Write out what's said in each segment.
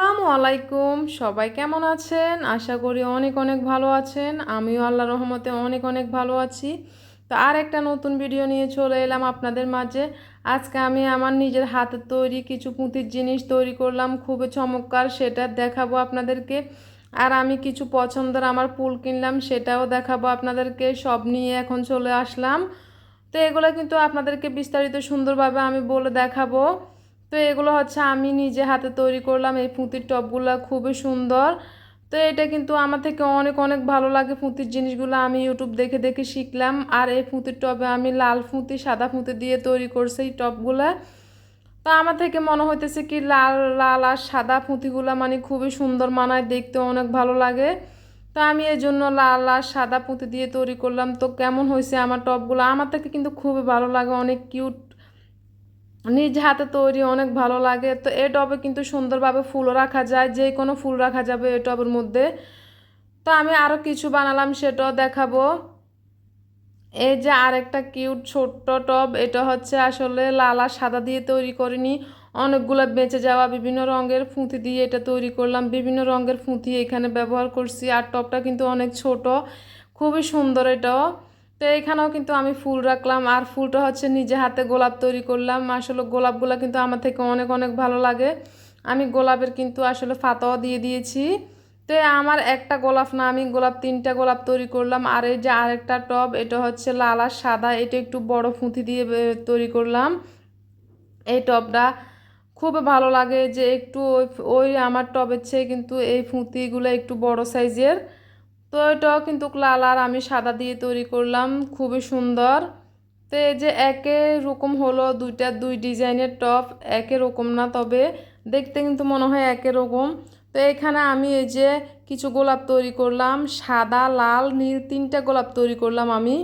আসসালামু আলাইকুম। সবাই কেমন আছেন? আশা করি অনেক অনেক ভালো আছেন। আমিও আল্লাহর রহমতে অনেক অনেক ভালো আছি। তো আর একটা নতুন ভিডিও নিয়ে চলে এলাম আপনাদের মাঝে। আজকে আমি আমার নিজের হাতের তৈরি কিছু পুঁতির জিনিস তৈরি করলাম, খুবই চমৎকার, সেটা দেখাবো আপনাদেরকে। আর আমি কিছু পছন্দের আমার ফুল কিনলাম, সেটাও দেখাবো আপনাদেরকে। সব নিয়ে এখন চলে আসলাম। তো এগুলো কিন্তু আপনাদেরকে বিস্তারিত সুন্দরভাবে আমি বলে দেখাবো। তো এগুলো হচ্ছে আমি নিজে হাতে তৈরি করলাম। এই পুঁতির টবগুলো খুবই সুন্দর। তো এটা কিন্তু আমার থেকে অনেক অনেক ভালো লাগে। পুঁতির জিনিসগুলো আমি ইউটিউব দেখে দেখে শিখলাম। আর এই পুঁতির টবে আমি লাল পুঁতি সাদা পুঁতি দিয়ে তৈরি করছি এই টবগুলা। তো আমার থেকে মনে হইতেছে কি লাল লাল আর সাদা পুঁতিগুলো মানে খুবই সুন্দর মানায়, দেখতে অনেক ভালো লাগে। তো আমি এই জন্য লাল আর সাদা পুঁতি দিয়ে তৈরি করলাম। তো কেমন হয়েছে আমার টবগুলো? আমার থেকে কিন্তু খুবই ভালো লাগে, অনেক কিউট, নিজ হাতে তৈরি, অনেক ভালো লাগে। তো এই টবে কিন্তু সুন্দরভাবে ফুলও রাখা যায়, যে কোনো ফুল রাখা যাবে এই টবের মধ্যে। তো আমি আরও কিছু বানালাম, সেটাও দেখাবো। এই যে আরেকটা কিউট ছোট্ট টব, এটা হচ্ছে আসলে লাল আর সাদা দিয়ে তৈরি করিনি, অনেকগুলো বেঁচে যাওয়া বিভিন্ন রঙের ফুঁতি দিয়ে এটা তৈরি করলাম। বিভিন্ন রঙের ফুঁতি এখানে ব্যবহার করছি। আর টবটা কিন্তু অনেক ছোট, খুবই সুন্দর এটাও। তো এখানেও কিন্তু আমি ফুল রাখলাম। আর ফুলটা হচ্ছে নিজে হাতে গোলাপ তৈরি করলাম। আসলে গোলাপগুলো কিন্তু আমার থেকে অনেক অনেক ভালো লাগে। আমি গোলাপের কিন্তু আসলে পাতাও দিয়ে দিয়েছি। তো আমার একটা গোলাপ না, আমি গোলাপ তিনটা গোলাপ তৈরি করলাম। আর এই যে আরেকটা টব, এটা হচ্ছে লাল আর সাদা, এটা একটু বড় ফুঁতি দিয়ে তৈরি করলাম। এই টবটা খুব ভালো লাগে, যে একটু ওই ওই আমার টবের চেয়ে কিন্তু এই ফুঁতিগুলো একটু বড় সাইজের। তো এটাও কিন্তু লাল আর আমি সাদা দিয়ে তৈরি করলাম, খুবই সুন্দর। তো এই যে একে রকম হলো দুইটা, দুই ডিজাইনের টপ, একে রকম না, তবে দেখতে কিন্তু মনে হয় একে রকম। তো এখানে আমি এই যে কিছু গোলাপ তৈরি করলাম, সাদা লাল নীল তিনটা গোলাপ তৈরি করলাম আমি।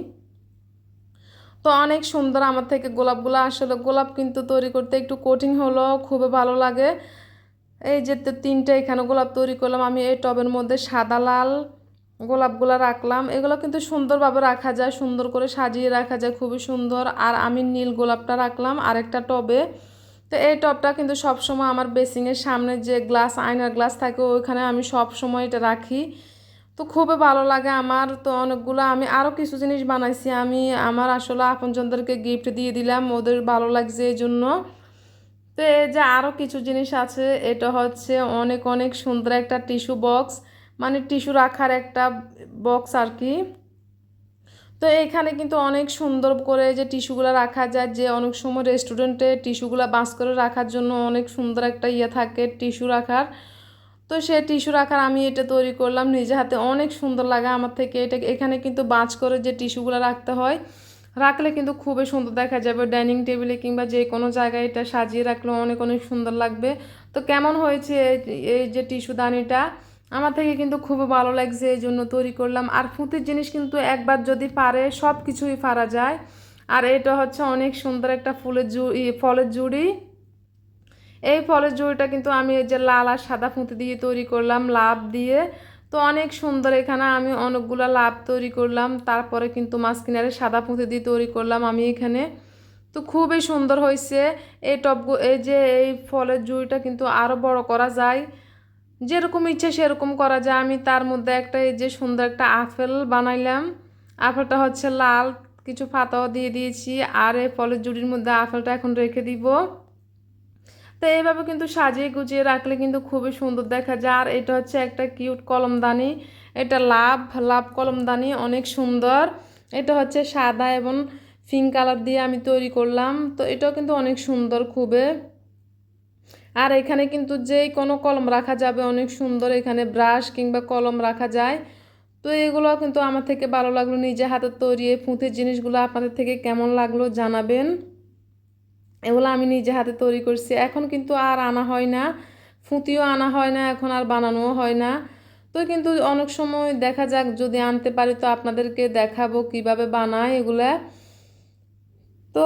তো অনেক সুন্দর আমার থেকে গোলাপগুলো। আসলে গোলাপ কিন্তু তৈরি করতে একটু কঠিন হলো, খুবই ভালো লাগে। এই যে তিনটা এখানে গোলাপ তৈরি করলাম আমি এই টবের মধ্যে, সাদা লাল গোলাপগুলো রাখলাম। এগুলো কিন্তু সুন্দরভাবে রাখা যায়, সুন্দর করে সাজিয়ে রাখা যায়, খুবই সুন্দর। আর আমি নীল গোলাপটা রাখলাম আরেকটা টবে। তো এই টবটা কিন্তু সবসময় আমার বেসিংয়ের সামনে যে গ্লাস, আয়নার গ্লাস থাকে, ওইখানে আমি সব সময় এটা রাখি। তো খুবই ভালো লাগে আমার। তো অনেকগুলো আমি আরও কিছু জিনিস বানাইছি, আমি আমার আসলে আপনজনদেরকে গিফট দিয়ে দিলাম, ওদের ভালো লাগছে এই জন্য। তো এই যে আরও কিছু জিনিস আছে, এটা হচ্ছে অনেক অনেক সুন্দর একটা টিস্যু বক্স, মানে টিস্যু রাখার একটা বক্স আর কি। তো এইখানে কিন্তু অনেক সুন্দর করে যে টিস্যুগুলো রাখা যায়, যে অনেক সময় রেস্টুরেন্টে টিস্যুগুলো বাস করে রাখার জন্য অনেক সুন্দর একটা ইয়ে থাকে টিস্যু রাখার। তো সে টিস্যু রাখার আমি এটা তৈরি করলাম নিজে হাতে, অনেক সুন্দর লাগে আমার থেকে এটা। এখানে কিন্তু বাঁচ করে যে টিস্যুগুলো রাখতে হয়, রাখলে কিন্তু খুবই সুন্দর দেখা যাবে ডাইনিং টেবিলে কিংবা যে কোনো জায়গায় এটা সাজিয়ে রাখলে অনেক অনেক সুন্দর লাগবে। তো কেমন হয়েছে এই যে টিস্যু দানিটা? আমার থেকে কিন্তু খুবই ভালো লাগছে, এই জন্য তৈরি করলাম। আর পুঁতির জিনিস কিন্তু একবার যদি পারে সব কিছুই পারা যায়। আর এটা হচ্ছে অনেক সুন্দর একটা ফলের জুড়ি। এই ফলের জুড়িটা কিন্তু আমি এই যে লাল আর সাদা পুঁতি দিয়ে তৈরি করলাম, লাভ দিয়ে। তো অনেক সুন্দর, এখানে আমি অনেকগুলো লাভ তৈরি করলাম, তারপরে কিন্তু মাঝখানে সাদা পুঁতি দিয়ে তৈরি করলাম আমি এখানে। তো খুবই সুন্দর হয়েছে। এই এই যে এই ফলের জুড়িটা কিন্তু আরও বড় করা যায়, যেরকম ইচ্ছে সেরকম করা যায়। আমি তার মধ্যে একটা এই যে সুন্দর একটা আপেল বানাইলাম। আপেলটা হচ্ছে লাল, কিছু পাতাও দিয়ে দিয়েছি। আর এই ফলের জুড়ির মধ্যে আপেলটা এখন রেখে দিব। তো এইভাবে কিন্তু সাজিয়ে গুছিয়ে রাখলে কিন্তু খুবই সুন্দর দেখা যায়। আর এটা হচ্ছে একটা কিউট কলমদানি, এটা লাভ লাভ কলমদানি, অনেক সুন্দর। এটা হচ্ছে সাদা এবং পিঙ্ক কালার দিয়ে আমি তৈরি করলাম। তো এটাও কিন্তু অনেক সুন্দর খুবই। আর এখানে কিন্তু যেই কোনো কলম রাখা যাবে, অনেক সুন্দর, এখানে ব্রাশ কিংবা কলম রাখা যায়। তো এগুলো কিন্তু আমার থেকে ভালো লাগলো, নিজে হাতে তৈরি এই পুঁতির জিনিসগুলো আপনাদের থেকে কেমন লাগলো জানাবেন। এগুলো আমি নিজে হাতে তৈরি করছি, এখন কিন্তু আর আনা হয় না, ফুটিও আনা হয় না, এখন আর বানানোও হয় না। তো কিন্তু অনেক সময় দেখা যাক, যদি আনতে পারি তো আপনাদেরকে দেখাবো কিভাবে বানায় এগুলা। তো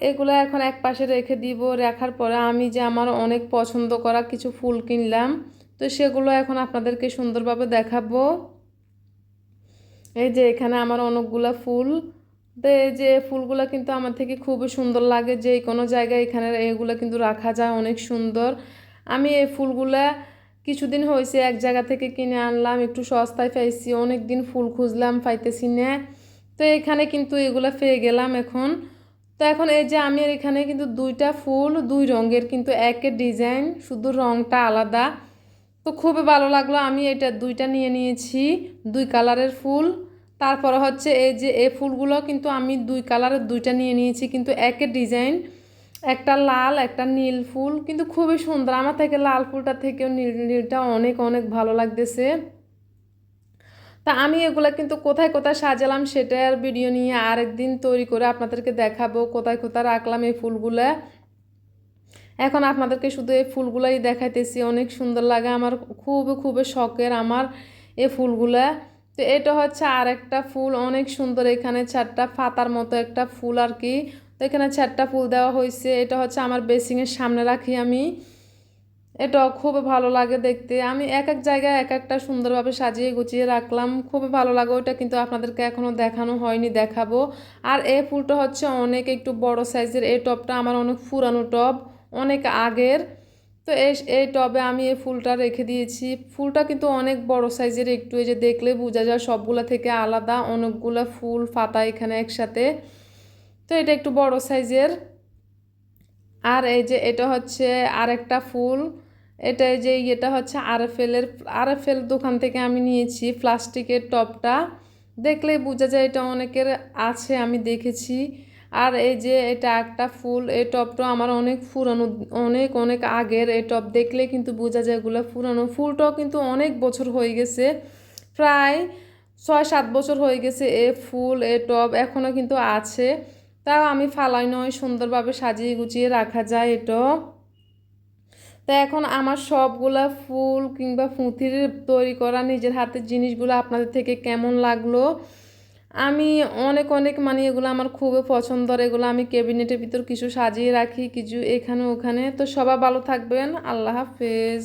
এগুলো এখন এক পাশে রেখে দিব। রাখার পরে আমি যে আমার অনেক পছন্দ করা কিছু ফুল কিনলাম, তো সেগুলো এখন আপনাদেরকে সুন্দরভাবে দেখাবো। এই যে এখানে আমার অনেকগুলা ফুল। তো এই যে ফুলগুলো কিন্তু আমার থেকে খুবই সুন্দর লাগে, যে কোনো জায়গায় এখানে এগুলো কিন্তু রাখা যায়, অনেক সুন্দর। আমি এই ফুলগুলা কিছুদিন হয়েছে এক জায়গা থেকে কিনে আনলাম, একটু সস্তায় পাইছি, অনেক দিন ফুল খুঁজলাম পাইতেছি না। তো এখানে কিন্তু এগুলো পেয়ে গেলাম এখন। তো এখন এই যে আমি এখানে কিন্তু দুইটা ফুল দুই রঙের, কিন্তু একের ডিজাইন, শুধু রঙটা আলাদা। তো খুবই ভালো লাগলো, আমি এটা দুইটা নিয়ে নিয়েছি, দুই কালারের ফুল। তারপরে হচ্ছে এই যে এই ফুলগুলো কিন্তু আমি দুই কালারের দুইটা নিয়ে নিয়েছি, কিন্তু একের ডিজাইন, একটা লাল একটা নীল ফুল, কিন্তু খুবই সুন্দর। আমার থেকে লাল ফুলটা থেকেও নীলটা অনেক অনেক ভালো লাগতেছে। তা আমি এগুলা কিন্তু কোথায় কোথায় সাজালাম সেটার ভিডিও নিয়ে আরেকদিন তৈরি করে আপনাদেরকে দেখাবো, কোথায় কোথায় রাখলাম এই ফুলগুলা। এখন আপনাদেরকে শুধু এই ফুলগুলাই দেখাইতেছি, অনেক সুন্দর লাগে আমার, খুবই খুবই শখের আমার এই ফুলগুলা। তো এটা হচ্ছে আরেকটা ফুল, অনেক সুন্দর, এখানে চারটা পাতার মতো একটা ফুল আর কি। তো এখানে চারটা ফুল দেওয়া হয়েছে, এটা হচ্ছে আমার বেসিংয়ের সামনে রাখি আমি। এটা খুবই ভালো লাগে দেখতে, আমি এক এক জায়গায় এক একটা সুন্দরভাবে সাজিয়ে গুছিয়ে রাখলাম, খুবই ভালো লাগে ওইটা, কিন্তু আপনাদেরকে এখনও দেখানো হয়নি, দেখাবো। আর এই ফুলটা হচ্ছে অনেক একটু বড় সাইজের, এই টবটা আমার অনেক পুরানো টব, অনেক আগের। তো এই টবে আমি এই ফুলটা রেখে দিয়েছি, ফুলটা কিন্তু অনেক বড় সাইজের, একটু এই যে দেখলে বোঝা যায় সবগুলা থেকে আলাদা, অনেকগুলা ফুল পাতা এখানে একসাথে। তো এটা একটু বড় সাইজের। আর এই যে এটা হচ্ছে আরেকটা ফুল, এটা এই যে এটা হচ্ছে আরএফএল দোকান থেকে আমি নিয়েছি প্লাস্টিকের টবটা, দেখলেই বোঝা যায় এটা অনেকের আছে, আমি দেখেছি। আর এই যে এটা একটা ফুল, এই টবটা আমার অনেক পুরানো, অনেক অনেক আগের এই টব, দেখলে কিন্তু বোঝা যায় এগুলো পুরানো। ফুলটাও কিন্তু অনেক বছর হয়ে গেছে, প্রায় 6-7 বছর হয়ে গেছে এ ফুল এ টব এখনও কিন্তু আছে। তাও আমি ফালাই নয়, সুন্দরভাবে সাজিয়ে গুছিয়ে রাখা যায় এটা। তো এখন আমার সবগুলা ফুল কিংবা পুঁতির তৈরি করা নিজের হাতের জিনিসগুলো আপনাদের থেকে কেমন লাগলো। আমি অনেক অনেক মানে এগুলো আমার খুবই পছন্দের, এগুলো আমি ক্যাবিনেটের ভিতর কিছু সাজিয়ে রাখি, কিছু এখানে ওখানে। তো সবাই ভালো থাকবেন, আল্লাহ হাফেজ।